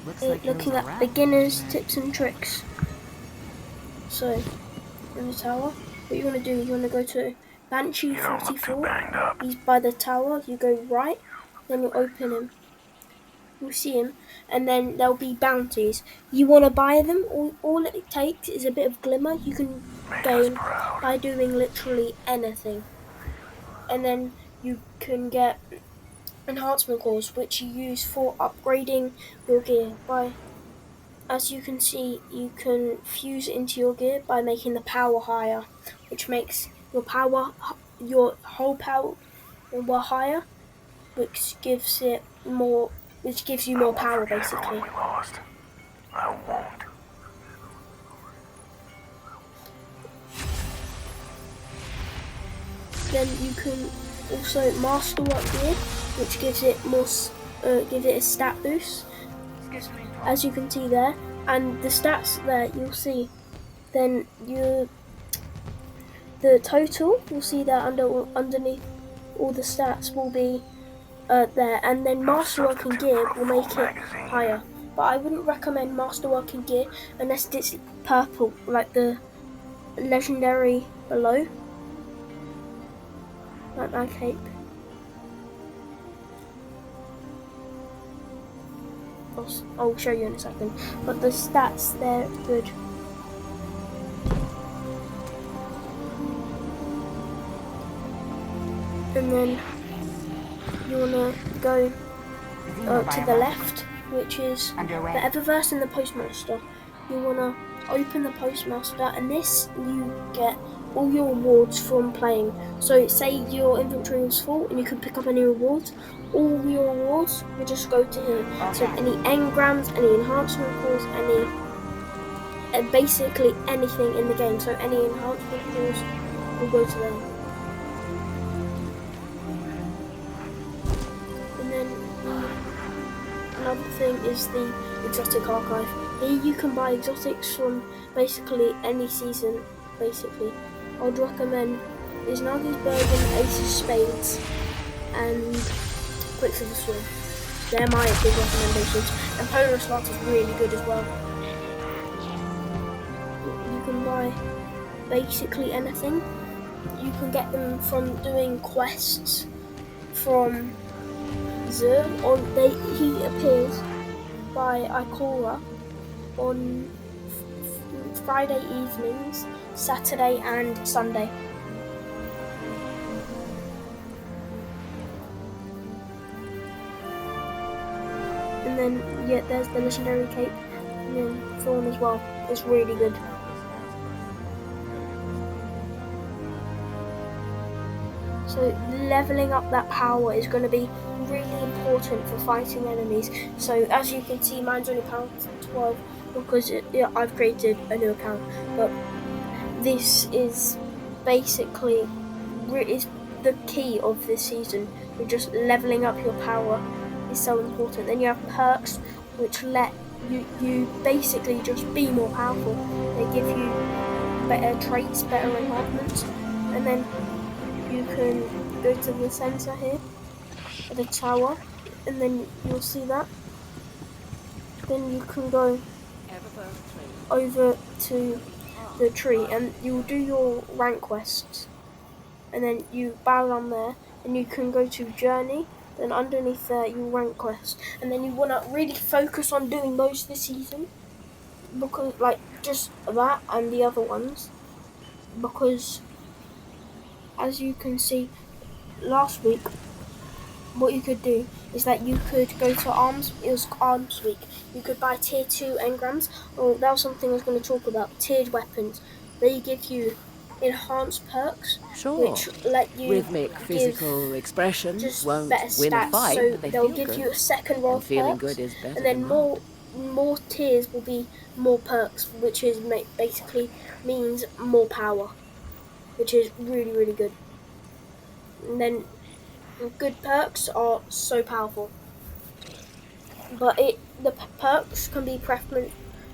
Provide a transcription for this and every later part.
looking at beginners tips and tricks. So in the tower, what you want to do is you want to go to Banshee 44. He's by the tower. You go right, then you open him. You'll see him, and then there'll be bounties. You want to buy them. All it takes is a bit of glimmer. You can gain by doing literally anything, and then you can get enhancement cores, which you use for upgrading your gear. As you can see, you can fuse it into your gear by making the power higher, which makes your whole power higher, which gives you more power basically. I won't. Then you can also masterwork gear, which gives it a stat boost, as you can see there. And the stats there, you'll see. Then the total, you'll see that underneath all the stats will be there, and then masterworking gear will make it higher. But I wouldn't recommend masterworking gear unless it's purple, like the legendary below, like my cape. I'll show you in a second. But the stats, they're good. And then you wanna go to the left, which is the Eververse and the Postmaster. You wanna open the Postmaster, and this you get all your rewards from playing. So say your inventory was full and you could pick up any rewards. All your rewards will just go to here. So any engrams, any enhancement cores, basically anything in the game. So any enhancement cores will go to them. And then another thing is the exotic archive. Here you can buy exotics from basically any season, basically. I'd recommend Isnagi's Bergen, Ace of Spades, and Quicksilver Swarm. They're my big recommendations. And Polar Slot is really good as well. You can buy basically anything. You can get them from doing quests from Zur, he appears by Ikora on Friday evenings, Saturday and Sunday. And then there's the legendary cape, and then Thorn as well. It's really good. So leveling up that power is going to be really important for fighting enemies. So as you can see, mine's only power 12 because I've created a new account. But this is basically is the key of this season. You're just leveling up your power is so important. Then you have perks which let you basically just be more powerful. They give you better traits, better enhancements, and then you can go to the center here, at the tower, and then you'll see that. Then you can go over to the tree and you'll do your rank quests. And then you bow down there and you can go to journey. Then underneath there you rank quests. And then you want to really focus on doing those this season. Because just that and the other ones. Because as you can see, last week, what you could do is that you could go to Arms. It was Arms Week. You could buy tier 2 engrams. That was something I was going to talk about. Tiered weapons. They give you enhanced perks, which let you rhythmic physical expression just won't better win stats. a fight, So but they they'll feel give good. you a second roll of Feeling perks, good is better and then than more tiers will be more perks, which is basically means more power, which is really, really good. And then good perks are so powerful, but the perks can be preference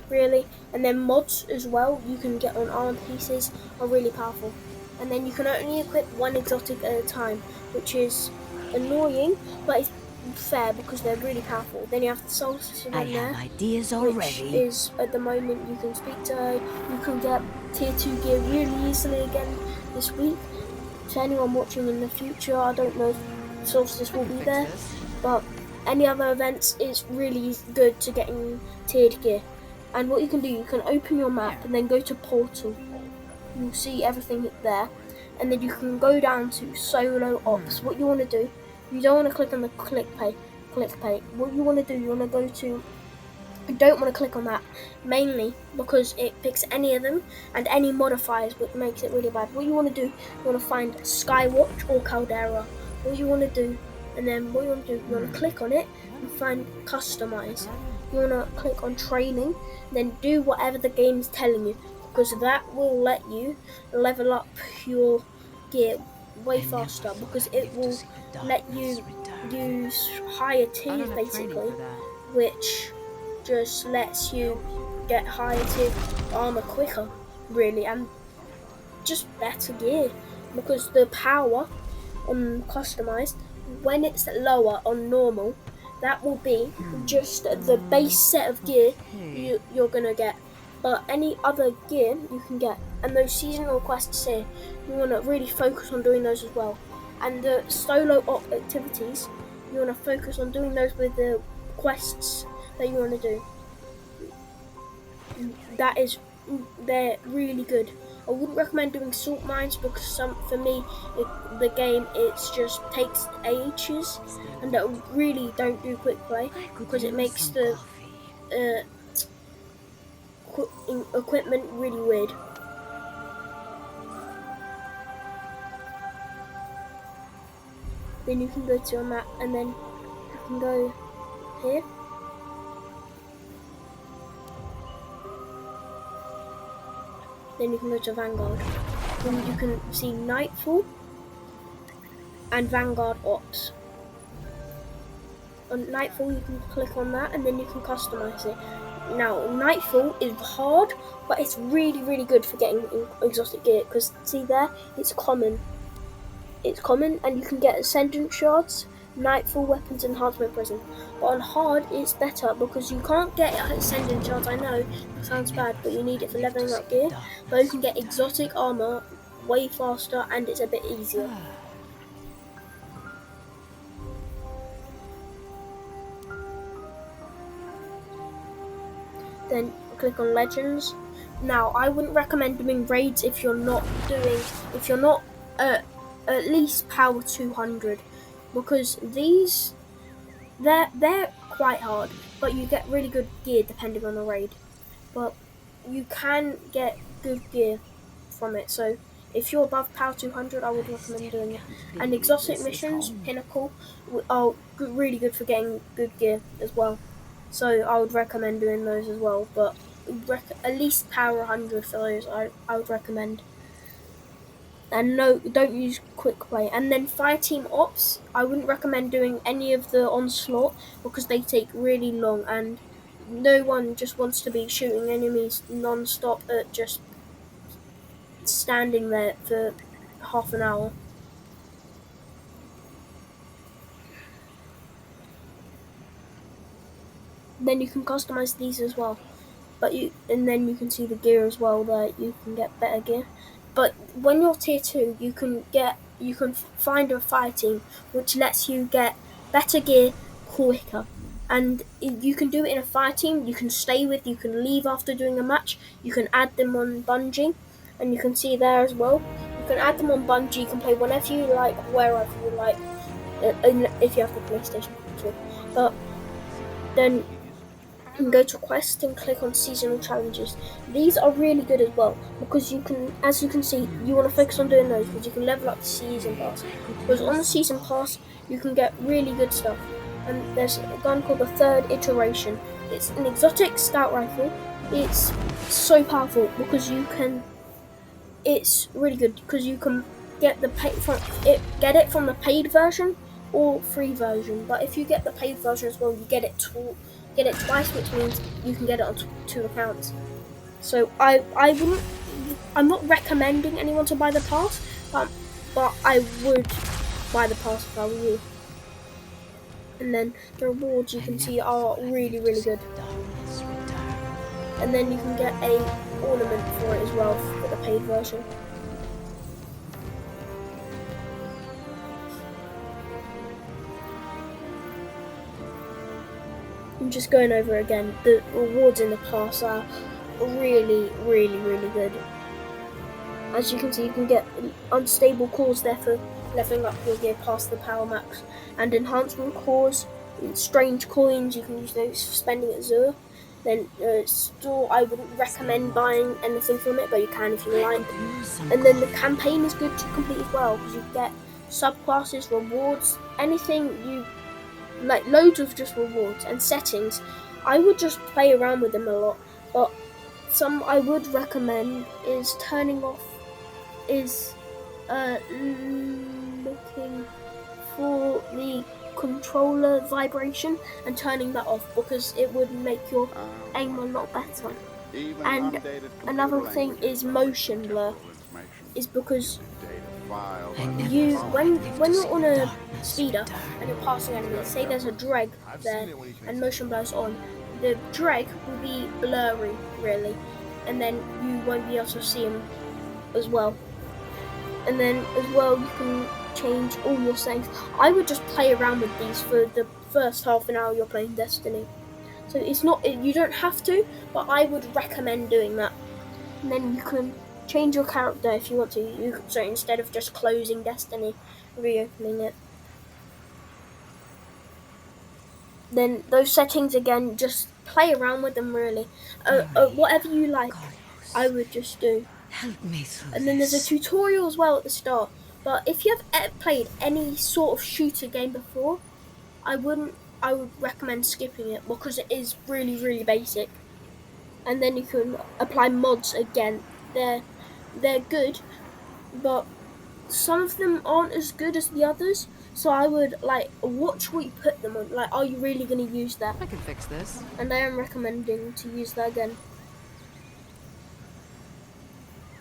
really, and then mods as well you can get on armor pieces are really powerful. And then you can only equip one exotic at a time, which is annoying, but fair because they're really powerful. Then you have the Solstice I event there, have ideas which already. is at the moment you can speak to her. You can get tier 2 gear really easily again this week. To anyone watching in the future, I don't know if Solstice will be there, but any other events, it's really good to get in tiered gear. And what you can do, you can open your map and then go to Portal. You'll see everything there, and then you can go down to Solo Ops. What you want to do, you don't want to click on the click pay. What you want to do, you want to go to. You don't want to click on that, mainly because it picks any of them and any modifiers, which makes it really bad. What you want to do, you want to find Skywatch or Caldera. What you want to do, and then what you want to do, you want to click on it and find Customize. You want to click on Training, then do whatever the game's telling you, because that will let you level up your gear way faster, because it will let you use higher tiers basically, which just lets you get higher tier armor quicker, really, and just better gear, because the power on customized, when it's lower on normal, that will be just the base set of gear you're gonna get, but any other gear you can get. And those seasonal quests here, you want to really focus on doing those as well. And the solo op activities, you want to focus on doing those with the quests that you want to do. They're really good. I wouldn't recommend doing salt mines because for me, the game it's just takes ages, and I really don't do quick play because it makes the equipment really weird. Then you can go to your map, and then you can go here. Then you can go to Vanguard. Then you can see Nightfall and Vanguard Ops. On Nightfall you can click on that and then you can customize it. Now Nightfall is hard, but it's really really good for getting exotic gear, because see there, it's common. It's common and you can get Ascendant Shards, Nightfall Weapons Enhancement Prison. But on hard it's better because you can't get Ascendant Shards, I know, it sounds bad, but you need it for leveling up gear. But you can get exotic armor way faster and it's a bit easier. Then click on Legends. Now I wouldn't recommend doing raids if you're not at least power 200, because these they're quite hard, but you get really good gear depending on the raid. But you can get good gear from it. So if you're above power 200, I would recommend doing it. And exotic missions, Pinnacle, are really good for getting good gear as well. So I would recommend doing those as well. But at least power 100 for those, I would recommend. And no, don't use quick play. And then Fireteam Ops, I wouldn't recommend doing any of the Onslaught because they take really long, and no one just wants to be shooting enemies non-stop at just standing there for half an hour. Then you can customize these as well, and then you can see the gear as well there. You can get better gear. But when you're tier 2, you can find a fire team which lets you get better gear quicker. And you can do it in a fire team. You can stay with, you can leave after doing a match. You can add them on Bungie, and you can see there as well. You can add them on Bungie. You can play whenever you like, wherever you like, if you have the PlayStation 2. But then you can go to Quest and click on Seasonal Challenges. These are really good as well because you can, as you can see, you want to focus on doing those because you can level up the Season Pass. Because on the Season Pass, you can get really good stuff. And there's a gun called the Third Iteration. It's an exotic scout rifle. It's so powerful because it's really good because you can get it from the paid version or free version. But if you get the paid version as well, you get it twice, which means you can get it on 2 accounts. So I'm not recommending anyone to buy the pass, but I would buy the pass if I were you. And then the rewards you can see are really, really good. Darkness return. And then you can get a ornament for it as well for the paid version. I'm just going over again. The rewards in the pass are really, really, really good. As you can see, you can get unstable cores there for leveling up your gear past the power max, and enhancement cores, strange coins. You can use those for spending at Zur. Then store, I wouldn't recommend buying anything from it, but you can if you like. And then the campaign is good to complete as well, because you get subclasses, rewards, anything you like, loads of just rewards and settings. I would just play around with them a lot, but some I would recommend is turning off is looking for the controller vibration and turning that off, because it would make your aim a lot better. And another thing is motion blur, is because you when you're on a speeder and you're passing enemies, say there's a dreg there and motion blur's on, the dreg will be blurry really, and then you won't be able to see them as well. And then as well you can change all your settings. I would just play around with these for the first half an hour you're playing Destiny. So it's not, you don't have to, but I would recommend doing that. And then you can change your character if you want to. So instead of just closing Destiny, reopening it. Then those settings again, just play around with them really. Whatever you like, I would just do. Help me through And then there's a this. tutorial as well at the start. But if you have played any sort of shooter game before, I would recommend skipping it, because it is really, really basic. And then you can apply mods again. They're good, but some of them aren't as good as the others. So I would watch what you put them on. Like, are you really going to use that? I can fix this. And I am recommending to use that again.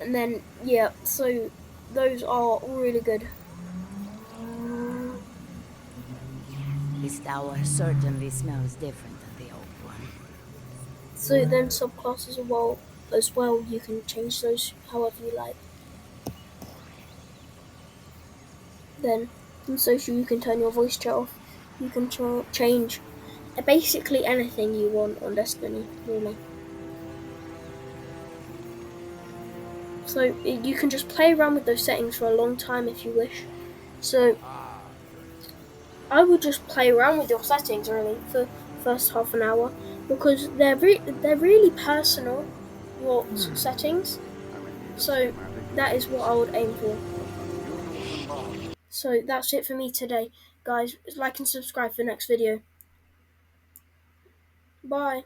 And then yeah, so those are really good. This tower certainly smells different than the old one. So then subclasses as well, you can change those however you like. Then in social you can turn your voice chat off. You can change basically anything you want on Destiny, really. So you can just play around with those settings for a long time if you wish. So I would just play around with your settings really for the first half an hour, because they're really personal, your settings. So that is what I would aim for. So that's it for me today, guys. Like and subscribe for the next video. Bye.